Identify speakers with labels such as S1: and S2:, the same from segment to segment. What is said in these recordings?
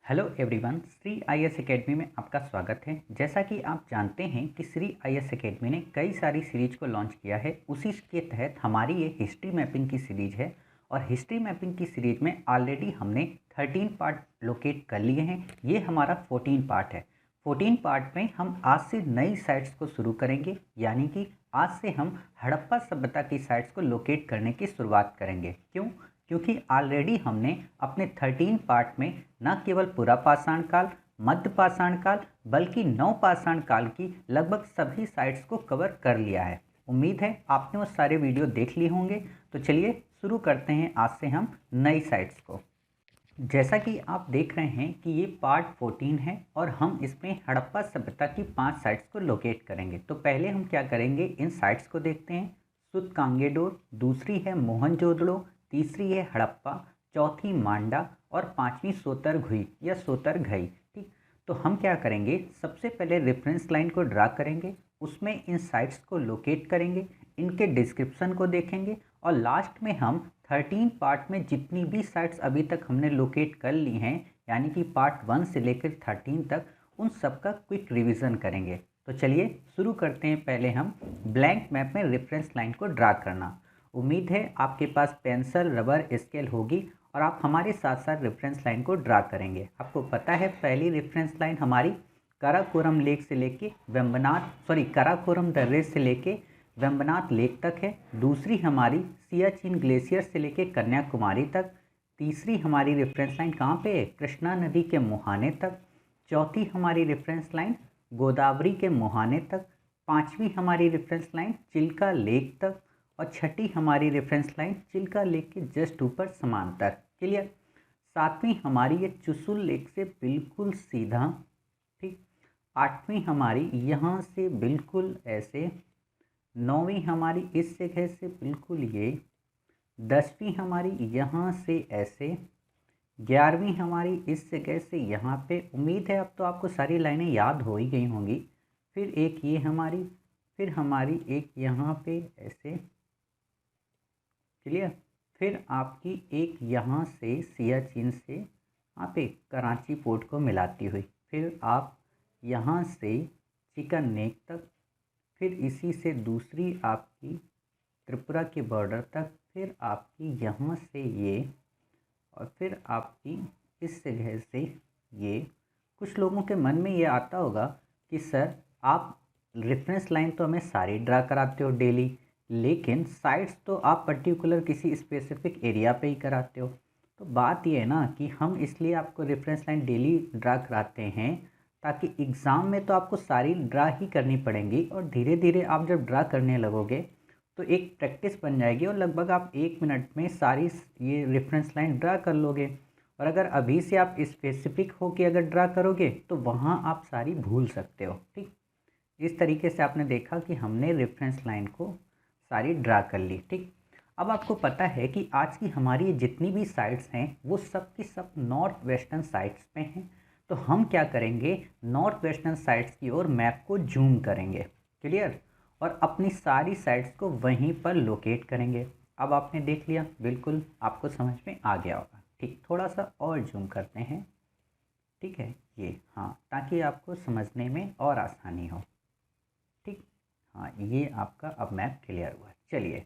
S1: Hello everyone, Shri IAS academy में आपका स्वागत है। जैसा कि आप जानते हैं कि श्री आईएएस एकेडमी ने कई सारी सीरीज को लॉन्च किया है। उसी के तहत हमारी ये हिस्ट्री मैपिंग की सीरीज है और हिस्ट्री मैपिंग की सीरीज में ऑलरेडी हमने 13 पार्ट लोकेट कर लिए हैं। ये हमारा 14 पार्ट है। 14 पार्ट में हम आज से नई साइट्स को शुरू करेंगे, यानी कि आज से हम हड़प्पा सभ्यता की साइट्स को लोकेट करने की शुरुआत करेंगे। क्यों? क्योंकि ऑलरेडी हमने अपने 13 पार्ट में न केवल पुरा पाषाण काल, मध्य पाषाण काल, बल्कि नव पाषाण काल की लगभग सभी साइट्स को कवर कर लिया है। उम्मीद है आपने वो सारे वीडियो देख लिए होंगे। तो चलिए शुरू करते हैं आज से हम नई साइट्स को। जैसा कि आप देख रहे हैं कि ये पार्ट 14 है और हम इसमें हड़प्पा सभ्यता की 5 साइट्स को लोकेट करेंगे। तो पहले हम क्या करेंगे, इन साइट्स को देखते हैं। सुतकांगेडोर, दूसरी है मोहनजोदड़ो, तीसरी है हड़प्पा, चौथी मांडा और पांचवी सोतरघुई या सोतरघई। ठीक, तो हम क्या करेंगे, सबसे पहले रेफरेंस लाइन को ड्रा करेंगे, उसमें इन साइट्स को लोकेट करेंगे, इनके डिस्क्रिप्शन को देखेंगे और लास्ट में हम 13 पार्ट में जितनी भी साइट्स अभी तक हमने लोकेट कर ली हैं, यानी कि पार्ट 1 से लेकर 13 तक, उन सब का क्विक रिवीजन करेंगे। तो चलिए शुरू करते हैं। पहले हम ब्लैंक मैप में रेफरेंस लाइन को ड्रा करना। उम्मीद है आपके पास पेंसिल, रबर, स्केल होगी और आप हमारे साथ साथ रेफरेंस लाइन को ड्रा करेंगे। आपको पता है पहली रेफरेंस लाइन हमारी काराकोरम लेक से लेके काराकोरम दर्रे से लेके वेम्बनाथ लेक तक है। दूसरी हमारी सियाचिन ग्लेशियर से लेके कन्याकुमारी तक। तीसरी हमारी रेफरेंस लाइन कहाँ पे है, कृष्णा नदी के मुहाने तक। चौथी हमारी रेफरेंस लाइन गोदावरी के मुहाने तक। पांचवी हमारी रेफरेंस लाइन चिल्का लेक तक और छठी हमारी रेफरेंस लाइन चिल्का लेक के जस्ट ऊपर समान तक। क्लियर? सातवीं हमारी ये चुसुल लेक से बिल्कुल सीधा। ठीक, आठवीं हमारी यहाँ से बिल्कुल ऐसे। नौवीं हमारी इस जगह से बिल्कुल ये। 10वीं हमारी यहाँ से ऐसे। 11वीं हमारी इस जगह से यहाँ पे। उम्मीद है अब तो आपको सारी लाइनें याद हो ही गई होंगी। फिर एक ये हमारी, फिर हमारी एक यहाँ पे ऐसे। क्लियर? फिर आपकी एक यहाँ से सियाचिन से आप एक कराची पोर्ट को मिलाती हुई, फिर आप यहाँ से चिकन नेक तक, फिर इसी से दूसरी आपकी त्रिपुरा के बॉर्डर तक, फिर आपकी यहाँ से ये और फिर आपकी इस जगह से ये। कुछ लोगों के मन में ये आता होगा कि सर आप रेफरेंस लाइन तो हमें सारी ड्रा कराते हो डेली, लेकिन साइट्स तो आप पर्टिकुलर किसी स्पेसिफिक एरिया पे ही कराते हो। तो बात ये है ना कि हम इसलिए आपको रेफरेंस लाइन डेली ड्रा कराते हैं ताकि एग्ज़ाम में तो आपको सारी ड्रा ही करनी पड़ेंगी और धीरे धीरे आप जब ड्रा करने लगोगे तो एक प्रैक्टिस बन जाएगी और लगभग आप 1 मिनट में सारी ये रेफरेंस लाइन ड्रा कर लोगे। और अगर अभी से आप स्पेसिफिक हो के अगर ड्रा करोगे तो वहाँ आप सारी भूल सकते हो। ठीक, इस तरीके से आपने देखा कि हमने रेफरेंस लाइन को सारी ड्रा कर ली। ठीक, अब आपको पता है कि आज की हमारी जितनी भी साइट्स हैं वो सब की सब नॉर्थ वेस्टर्न साइट्स पे हैं। तो हम क्या करेंगे, नॉर्थ वेस्टर्न साइट्स की ओर मैप को जूम करेंगे। क्लियर? और अपनी सारी साइट्स को वहीं पर लोकेट करेंगे। अब आपने देख लिया, बिल्कुल आपको समझ में आ गया होगा। ठीक, थोड़ा सा और जूम करते हैं। ठीक है, ये हाँ, ताकि आपको समझने में और आसानी हो। ठीक, हाँ, ये आपका अब मैप क्लियर हुआ। चलिए,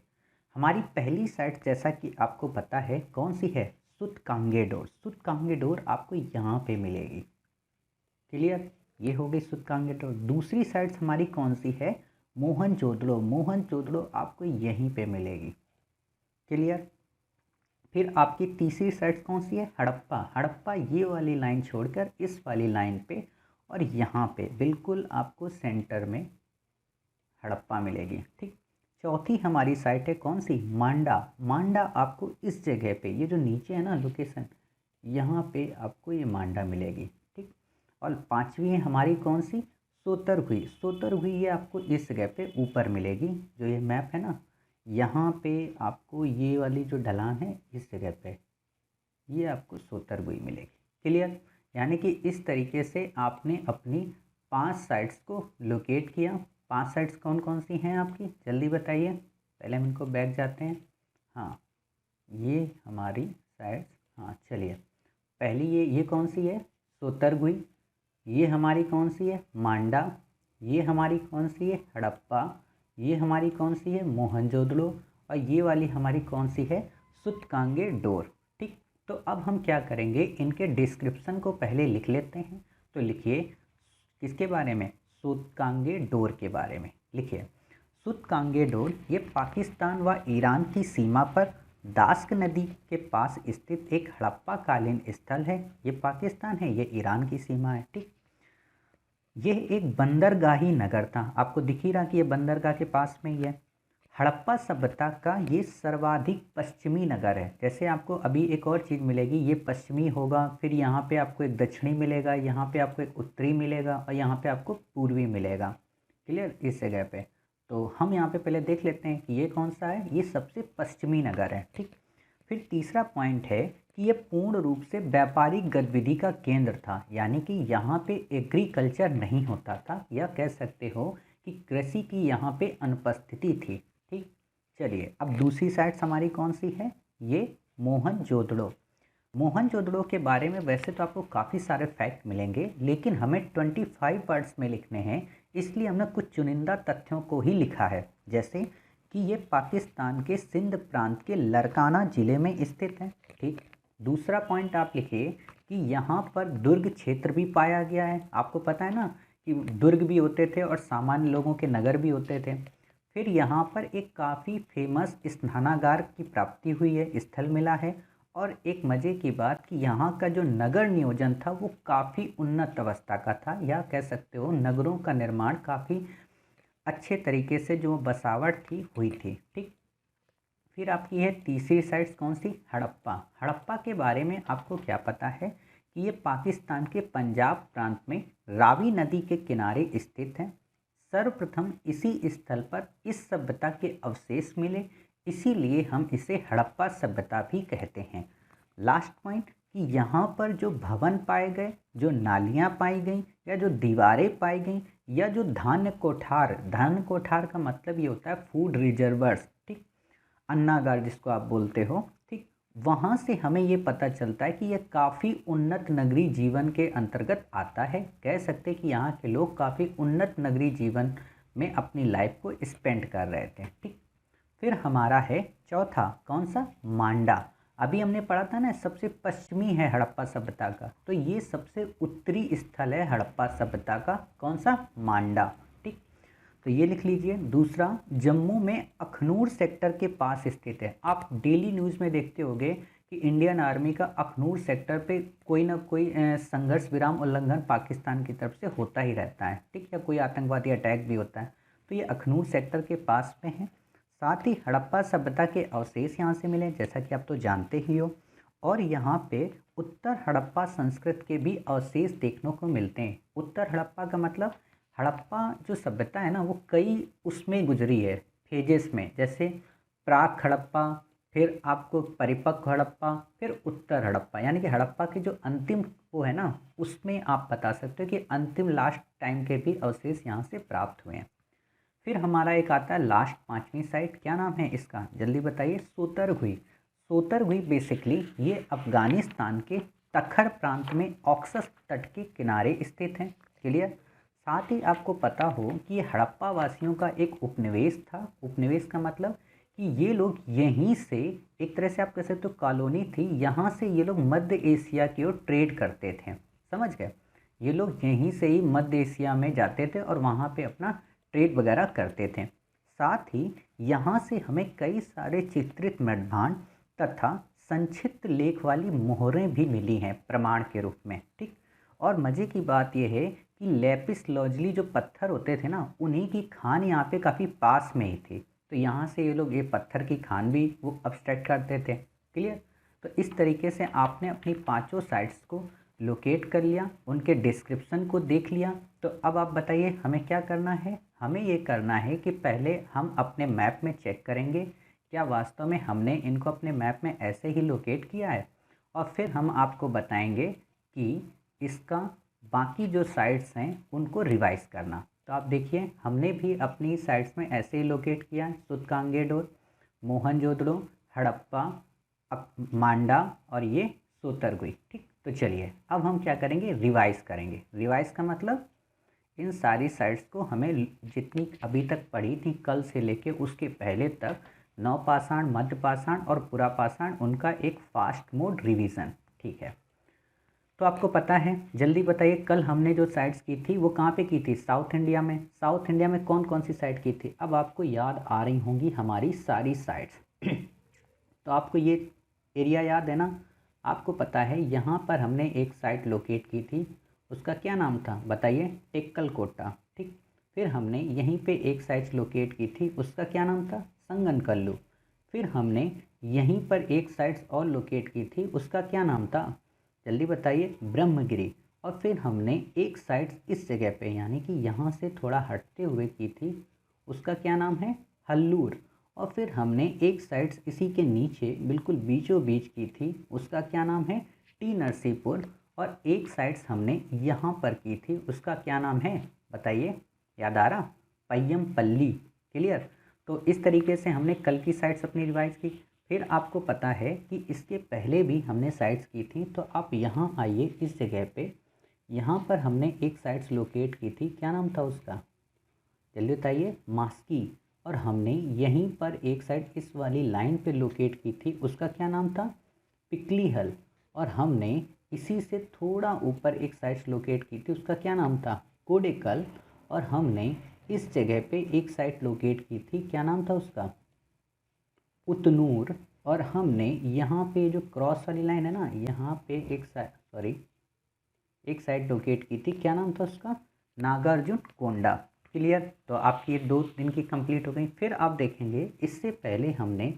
S1: हमारी पहली साइट जैसा कि आपको पता है कौन सी है, सुतकांगेडोर। सुतकांगेडोर आपको यहाँ पे मिलेगी। क्लियर? ये हो गई सुतकांगेडोर। दूसरी साइट हमारी कौन सी है, मोहनजोदड़ो। मोहनजोदड़ो आपको यहीं पे मिलेगी। क्लियर? फिर आपकी तीसरी साइट कौन सी है, हड़प्पा। हड़प्पा ये वाली लाइन छोड़कर इस वाली लाइन पे और यहाँ पे बिल्कुल आपको सेंटर में हड़प्पा मिलेगी। ठीक, चौथी हमारी साइट है कौन सी, मांडा। मांडा आपको इस जगह पे, ये जो नीचे है ना लोकेशन, यहाँ पे आपको ये मांडा मिलेगी। ठीक, और पांचवी है हमारी कौन सी, सोतरघुई। सोतरघुई ये आपको इस जगह पे ऊपर मिलेगी। जो ये मैप है ना, यहाँ पे आपको ये वाली जो ढलान है इस जगह पे ये आपको सोतरघुई मिलेगी। क्लियर? यानी कि इस तरीके से आपने अपनी 5 साइट्स को लोकेट किया। 5 साइट्स कौन कौन सी हैं आपकी, जल्दी बताइए। पहले हम इनको बैठ जाते हैं। हाँ, ये हमारी साइट्स। हाँ चलिए, पहली ये कौन सी है, सोतरगुई, ये हमारी कौन सी है, मांडा, ये हमारी कौन सी है, हड़प्पा, ये हमारी कौन सी है, मोहनजोदड़ो, और ये वाली हमारी कौन सी है, सूतकांगेडोर। ठीक, तो अब हम क्या करेंगे, इनके डिस्क्रिप्शन को पहले लिख लेते हैं। तो लिखिए किसके बारे में, सूतकांगेडोर के बारे में लिखिए। सूतकांगेडोर ये पाकिस्तान व ईरान की सीमा पर दास्क नदी के पास स्थित एक हड़प्पा कालीन स्थल है। ये पाकिस्तान है, ये ईरान की सीमा है। ठीक, यह एक बंदरगाही नगर था, आपको दिख ही रहा कि ये बंदरगाह के पास में ही है। हड़प्पा सभ्यता का ये सर्वाधिक पश्चिमी नगर है। जैसे आपको अभी एक और चीज़ मिलेगी, ये पश्चिमी होगा, फिर यहाँ पे आपको एक दक्षिणी मिलेगा, यहाँ पे आपको एक उत्तरी मिलेगा, और यहाँ पे आपको पूर्वी मिलेगा। क्लियर, इस जगह पे तो हम यहाँ पे पहले देख लेते हैं कि ये कौन सा है, ये सबसे पश्चिमी नगर है। ठीक, फिर तीसरा पॉइंट है कि ये पूर्ण रूप से व्यापारिक गतिविधि का केंद्र था, यानी कि यहाँ पे एग्रीकल्चर नहीं होता था, या कह सकते हो कि कृषि की यहाँ पे अनुपस्थिति थी। ठीक, चलिए अब दूसरी साइड हमारी कौन सी है, ये मोहनजोदड़ो। मोहनजोदड़ो के बारे में वैसे तो आपको काफ़ी सारे फैक्ट मिलेंगे, लेकिन हमें 25 वर्ड्स में लिखने हैं, इसलिए हमने कुछ चुनिंदा तथ्यों को ही लिखा है। जैसे कि ये पाकिस्तान के सिंध प्रांत के लरकाना ज़िले में स्थित है। ठीक, दूसरा पॉइंट आप लिखिए कि यहाँ पर दुर्ग क्षेत्र भी पाया गया है। आपको पता है ना कि दुर्ग भी होते थे और सामान्य लोगों के नगर भी होते थे। फिर यहाँ पर एक काफ़ी फेमस स्नानागार की प्राप्ति हुई है, स्थल मिला है। और एक मज़े की बात कि यहाँ का जो नगर नियोजन था वो काफ़ी उन्नत अवस्था का था, या कह सकते हो नगरों का निर्माण काफ़ी अच्छे तरीके से जो बसावट थी हुई थी। ठीक, फिर आपकी है तीसरी साइट कौन सी, हड़प्पा। हड़प्पा के बारे में आपको क्या पता है कि ये पाकिस्तान के पंजाब प्रांत में रावी नदी के किनारे स्थित है। सर्वप्रथम इसी स्थल पर इस सभ्यता के अवशेष मिले, इसीलिए हम इसे हड़प्पा सभ्यता भी कहते हैं। लास्ट पॉइंट कि यहाँ पर जो भवन पाए गए, जो नालियाँ पाई गई, या जो दीवारें पाई गई, या जो धान्य कोठार का मतलब ये होता है फूड रिजर्वर्स। ठीक, अन्नागार जिसको आप बोलते हो। ठीक, वहाँ से हमें ये पता चलता है कि यह काफ़ी उन्नत नगरीय जीवन के अंतर्गत आता है। कह सकते हैं कि यहाँ के लोग काफ़ी उन्नत नगरीय जीवन में अपनी लाइफ को स्पेंड कर रहे थे। ठीक, फिर हमारा है चौथा कौन सा, मांडा। अभी हमने पढ़ा था ना सबसे पश्चिमी है हड़प्पा सभ्यता का, तो ये सबसे उत्तरी स्थल है हड़प्पा सभ्यता का, कौन सा, मांडा। ठीक, तो ये लिख लीजिए। दूसरा, जम्मू में अखनूर सेक्टर के पास स्थित है। आप डेली न्यूज़ में देखते होंगे कि इंडियन आर्मी का अखनूर सेक्टर पे कोई ना कोई संघर्ष विराम उल्लंघन पाकिस्तान की तरफ से होता ही रहता है। ठीक, या कोई आतंकवादी अटैक भी होता है, तो ये अखनूर सेक्टर के पास में है। साथ ही हड़प्पा सभ्यता के अवशेष यहाँ से मिले, जैसा कि आप तो जानते ही हो। और यहाँ पे उत्तर हड़प्पा संस्कृत के भी अवशेष देखने को मिलते हैं। उत्तर हड़प्पा का मतलब हड़प्पा जो सभ्यता है ना वो कई उसमें गुजरी है, फेजेस में, जैसे प्राक हड़प्पा, फिर आपको परिपक्व हड़प्पा, फिर उत्तर हड़प्पा, यानी कि हड़प्पा की जो अंतिम वो है ना उसमें आप बता सकते हो कि अंतिम लास्ट टाइम के भी अवशेष यहाँ से प्राप्त हुए हैं। फिर हमारा एक आता है लास्ट पांचवी साइट, क्या नाम है इसका, जल्दी बताइए, सोतरगुई। सोतरगुई बेसिकली ये अफगानिस्तान के तखर प्रांत में ऑक्सस तट के किनारे स्थित हैं। क्लियर। साथ ही आपको पता हो कि ये हड़प्पा वासियों का एक उपनिवेश था। उपनिवेश का मतलब कि ये लोग यहीं से, एक तरह से आप कह सकते हो कॉलोनी थी, यहाँ से ये लोग मध्य एशिया की ओर ट्रेड करते थे। समझ गए, ये लोग यहीं से ही मध्य एशिया में जाते थे और वहाँ पे अपना ट्रेड वगैरह करते थे। साथ ही यहाँ से हमें कई सारे चित्रित मृदभांड तथा संक्षिप्त लेख वाली मोहरें भी मिली हैं प्रमाण के रूप में। ठीक, और मज़े की बात यह है कि लेपिस लॉजली जो पत्थर होते थे ना, उन्हीं की खान यहाँ पे काफ़ी पास में ही थी, तो यहाँ से ये लोग ये पत्थर की खान भी वो अब्स्ट्रैक्ट करते थे। क्लियर। तो इस तरीके से आपने अपनी पांचों साइट्स को लोकेट कर लिया, उनके डिस्क्रिप्शन को देख लिया। तो अब आप बताइए हमें क्या करना है। हमें ये करना है कि पहले हम अपने मैप में चेक करेंगे क्या वास्तव में हमने इनको अपने मैप में ऐसे ही लोकेट किया है, और फिर हम आपको बताएंगे कि इसका बाकी जो साइट्स हैं उनको रिवाइज करना। तो आप देखिए हमने भी अपनी साइट्स में ऐसे ही लोकेट किया है, सूतकांगेडोर, मोहनजोदड़ो, हड़प्पा, मांडा और ये सोतरगुई। ठीक, तो तो चलिए अब हम क्या करेंगे, रिवाइज करेंगे। रिवाइज का मतलब इन सारी साइट्स को हमें जितनी अभी तक पढ़ी थी कल से लेके उसके पहले तक, नवपाषाण, मध्यपाषाण और पुरापाषाण, उनका एक फास्ट मोड रिवीजन। ठीक है, तो आपको पता है, जल्दी बताइए, कल हमने जो साइट्स की थी वो कहाँ पे की थी? साउथ इंडिया में। साउथ इंडिया में कौन कौन सी साइट की थी? अब आपको याद आ रही होंगी हमारी सारी साइट्स। तो आपको ये एरिया याद है ना? आपको पता है यहाँ पर हमने एक साइट लोकेट की थी, उसका क्या नाम था बताइए? टेक्कल कोटा। ठीक, फिर हमने यहीं पे एक साइट लोकेट की थी, उसका क्या नाम था? संगनकल्लू। फिर हमने यहीं पर एक साइट्स और लोकेट की थी, उसका क्या नाम था? जल्दी बताइए। ब्रह्मगिरी। और फिर हमने एक साइट्स इस जगह पे यानी कि यहाँ से थोड़ा हटते हुए की थी, उसका क्या नाम है? हल्लूर। और फिर हमने एक साइट्स इसी के नीचे बिल्कुल बीचों बीच की थी, उसका क्या नाम है? टी नरसीपुर। और एक साइट्स हमने यहाँ पर की थी, उसका क्या नाम है बताइए? याद आ रहा? पय्यमपल्ली। क्लियर? तो इस तरीके से हमने कल की साइट्स अपनी रिवाइज की। फिर आपको पता है कि इसके पहले भी हमने साइट्स की थी, तो आप यहाँ आइए इस जगह पे। यहाँ पर हमने एक साइट्स लोकेट की थी, क्या नाम था उसका? जल्दी बताइए। मास्की। और हमने यहीं पर एक साइट इस वाली लाइन पे लोकेट की थी, उसका क्या नाम था? पिकलीहल। और हमने इसी से थोड़ा ऊपर एक साइट लोकेट की थी, उसका क्या नाम था? कोडेकल। और हमने इस जगह पे एक साइट लोकेट की थी, क्या नाम था उसका? उतनूर। और हमने यहाँ पे जो क्रॉस वाली लाइन है ना, यहाँ पे एक साइट लोकेट की थी, क्या नाम था उसका? नागार्जुन कोंडा। क्लियर? तो आपकी ये 2 दिन की कंप्लीट हो गई। फिर आप देखेंगे इससे पहले हमने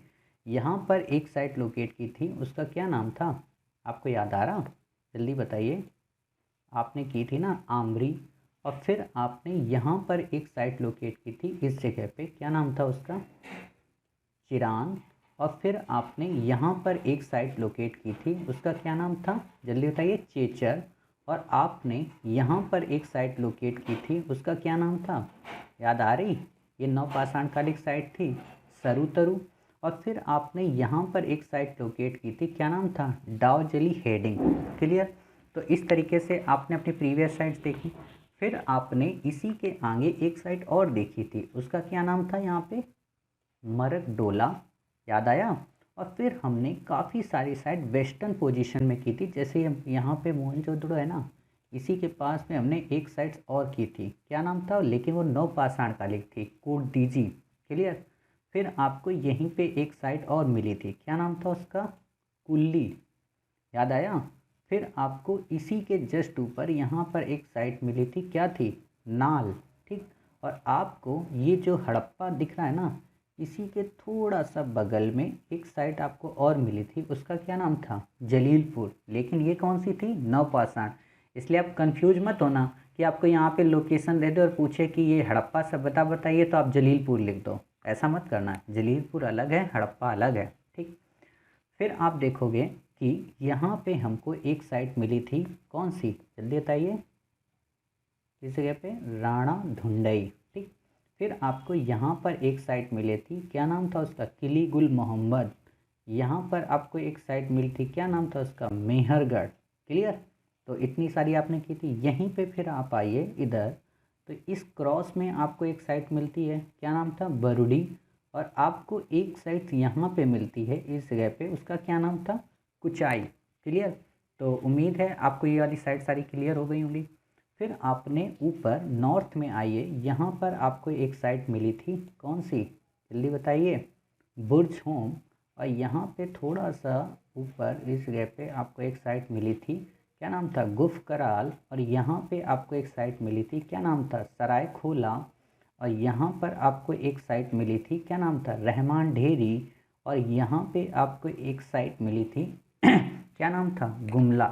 S1: यहाँ पर एक साइट लोकेट की थी, उसका क्या नाम था? आपको याद आ रहा? जल्दी बताइए। आपने की थी ना आमरी। और फिर आपने यहाँ पर एक साइट लोकेट की थी इस जगह पे, क्या नाम था उसका? चिरान। और फिर आपने यहाँ पर एक साइट लोकेट की थी, उसका क्या नाम था? जल्दी बताइए। चेचर। और आपने यहाँ पर एक साइट लोकेट की थी, उसका क्या नाम था? याद आ रही? ये नवपाषाण कालिक साइट थी, सरुतरु। और फिर आपने यहाँ पर एक साइट लोकेट की थी, क्या नाम था? डाओजली हेडिंग। क्लियर? तो इस तरीके से आपने अपनी प्रीवियस साइट्स देखी। फिर आपने इसी के आगे एक साइट और देखी थी, उसका क्या नाम था यहाँ पे? मरकडोला। याद आया? और फिर हमने काफ़ी सारी साइट वेस्टर्न पोजीशन में की थी, जैसे हम यहाँ पे मोहनजोदड़ो है ना, इसी के पास में हमने एक साइट और की थी, क्या नाम था? लेकिन वो नवपाषाण कालिक थी, कोडदीजी। क्लियर? फिर आपको यहीं पे एक साइट और मिली थी, क्या नाम था उसका? कुल्ली। याद आया? फिर आपको इसी के जस्ट ऊपर यहाँ पर एक साइट मिली थी, क्या थी? नाल। ठीक। और आपको ये जो हड़प्पा दिख रहा है ना, इसी के थोड़ा सा बगल में एक साइट आपको और मिली थी, उसका क्या नाम था? जलीलपुर। लेकिन ये कौन सी थी? नवपाषाण। इसलिए आप कंफ्यूज मत होना कि आपको यहाँ पे लोकेशन दे दो और पूछे कि ये हड़प्पा सभ्यता बताइए तो आप जलीलपुर लिख दो, ऐसा मत करना। जलीलपुर अलग है, हड़प्पा अलग है। ठीक। फिर आप देखोगे कि यहाँ पे हमको एक साइट मिली थी, कौन सी? जल्दी बताइए। इस जगह पे राणा धुंडई। ठीक। फिर आपको यहाँ पर एक साइट मिली थी, क्या नाम था उसका? किली गुल मोहम्मद। यहाँ पर आपको एक साइट मिली थी, क्या नाम था उसका? मेहरगढ़। क्लियर? तो इतनी सारी आपने की थी। यहीं पे फिर आप आइए इधर, तो इस क्रॉस में आपको एक साइट मिलती है, क्या नाम था? बरुडी। और आपको एक साइट यहाँ पे मिलती है इस जगह पे, उसका क्या नाम था? कुचाई। क्लियर? तो उम्मीद है आपको ये वाली साइट सारी क्लियर हो गई होंगी। फिर आपने ऊपर नॉर्थ में आइए, यहाँ पर आपको एक साइट मिली थी, कौन सी? जल्दी बताइए। बुर्ज होम। और यहाँ पे थोड़ा सा ऊपर इस जगह पे आपको एक साइट मिली थी, क्या नाम था? गुफ कराल। और यहाँ पे आपको एक साइट मिली थी, क्या नाम था? सराय खोला। और यहाँ पर आपको एक साइट मिली थी, क्या नाम था? रहमान ढेरी। और यहाँ पे आपको एक साइट मिली थी क्या नाम था? गुमला।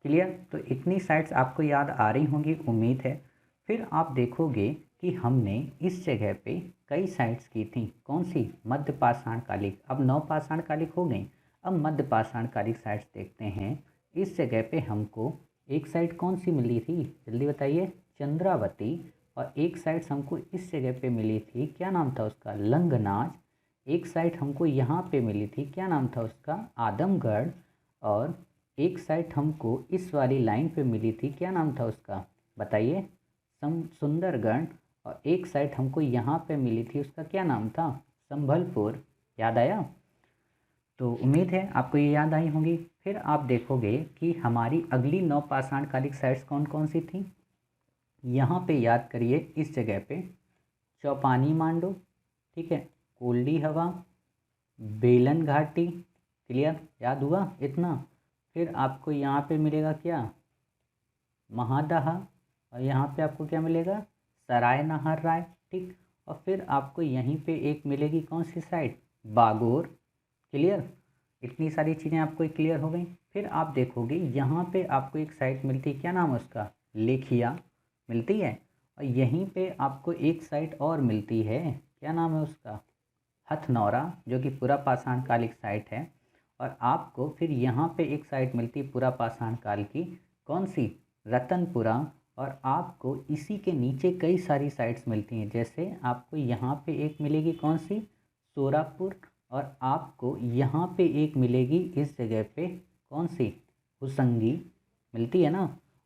S1: क्लियर? तो इतनी साइट्स आपको याद आ रही होंगी, उम्मीद है। फिर आप देखोगे कि हमने इस जगह पे कई साइट्स की थी, कौन सी? मध्यपाषाण कालिक। अब नवपाषाण कालिक हो गई, अब मध्यपाषाण कालिक साइट्स देखते हैं। इस जगह पे हमको एक साइट कौन सी मिली थी? जल्दी बताइए। चंद्रावती। और एक साइट हमको इस जगह पे मिली थी, क्या नाम था उसका? लंगनाच। एक साइट हमको यहाँ पे मिली थी, क्या नाम था उसका? आदमगढ़। और एक साइट हमको इस वाली लाइन पे मिली थी, क्या नाम था उसका बताइए? सुंदरगढ़। और एक साइट हमको यहाँ पे मिली थी, उसका क्या नाम था? संभलपुर। याद आया? तो उम्मीद है आपको ये याद आई होंगी। फिर आप देखोगे कि हमारी अगली 9 पाषाण कालिक साइट्स कौन कौन सी थी। यहाँ पे याद करिए, इस जगह पे चौपानी मांडू, ठीक है, कोल्डी हवा, बेलन घाटी। क्लियर? याद हुआ इतना? फिर आपको यहाँ पे मिलेगा क्या? महादहा। और यहाँ पे आपको क्या मिलेगा? सराय नहर राय। ठीक। और फिर आपको यहीं पे एक मिलेगी कौन सी साइड? बागोर। क्लियर? इतनी सारी चीज़ें आपको क्लियर हो गई। फिर आप देखोगे यहाँ पे आपको एक साइट मिलती है, क्या नाम है उसका? लेखिया मिलती है। और यहीं पे आपको एक साइट और मिलती है, क्या नाम है उसका? हथनौरा, जो कि पूरा पाषाण कालिक साइट है। और आपको फिर यहाँ पे एक साइट मिलती है पूरा पाषाण काल की, कौन सी? रतनपुरा। और आपको इसी के नीचे कई सारी साइट्स मिलती हैं, जैसे आपको यहाँ पे एक मिलेगी कौन सी? सोरापुर। और आपको यहाँ पे एक मिलेगी इस जगह पे, कौन सी? हुसंगी मिलती है ना।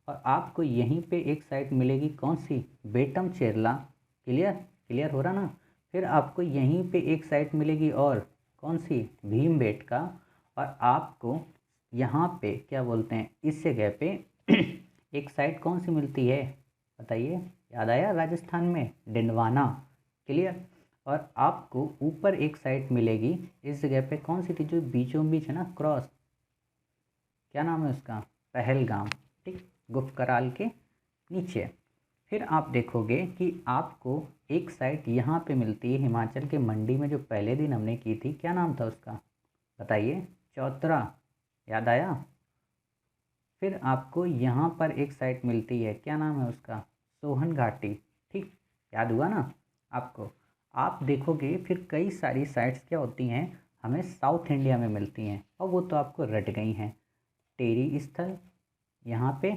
S1: और आपको यहीं पे एक साइट मिलेगी कौन सी? बेटम चेरला। क्लियर? क्लियर हो रहा ना? फिर आपको यहीं पे एक साइट मिलेगी और कौन सी? भीमबेटका। और आपको यहाँ पे क्या बोलते हैं, इस जगह पे एक साइट कौन सी मिलती है बताइए? याद आया? राजस्थान में डिंडवाना। क्लियर? और आपको ऊपर एक साइट मिलेगी इस जगह पे, कौन सी थी जो बीचों बीच है ना, क्रॉस, क्या नाम है उसका? पहलगाम। ठीक, गुफकराल के नीचे। फिर आप देखोगे कि आपको एक साइट यहाँ पे मिलती है हिमाचल के मंडी में, जो पहले दिन हमने की थी, क्या नाम था उसका बताइए? चौतरा। याद आया? फिर आपको यहाँ पर एक साइट मिलती है, क्या नाम है उसका? सोहन घाटी। ठीक, याद हुआ ना आपको? आप देखोगे फिर कई सारी साइट्स क्या होती हैं, हमें साउथ इंडिया में मिलती हैं, और वो तो आपको रट गई हैं। टेरी स्थल यहाँ पे,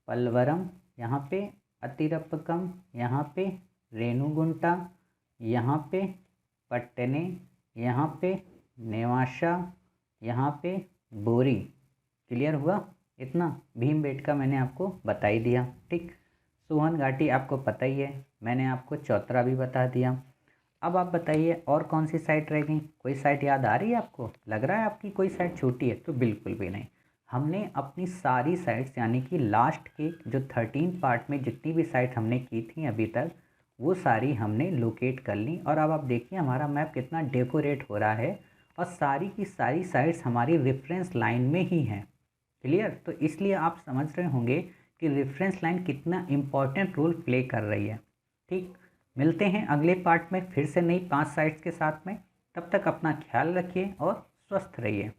S1: पलवरम यहाँ पे, अतिरपकम यहाँ पे, रेणुगुंटा यहाँ पे, पट्टने यहाँ पे, नेवाशा यहाँ पे, बोरी। क्लियर हुआ इतना? भीमबेटका मैंने आपको बता ही दिया। ठीक, सोहन घाटी आपको पता ही है, मैंने आपको चौतरा भी बता दिया। अब आप बताइए और कौन सी साइट रह गई? कोई साइट याद आ रही है आपको? लग रहा है आपकी कोई साइट छूटी है? तो बिल्कुल भी नहीं, हमने अपनी सारी साइट्स, यानी कि लास्ट के जो 13 पार्ट में जितनी भी साइट हमने की थी अभी तक, वो सारी हमने लोकेट कर ली। और अब आप देखिए हमारा मैप कितना डेकोरेट हो रहा है, और सारी की सारी साइट्स हमारी रेफरेंस लाइन में ही हैं। क्लियर? तो इसलिए आप समझ रहे होंगे कि रेफरेंस लाइन कितना इम्पॉर्टेंट रोल प्ले कर रही है। ठीक, मिलते हैं अगले पार्ट में फिर से नई 5 साइट्स के साथ में। तब तक अपना ख्याल रखिए और स्वस्थ रहिए।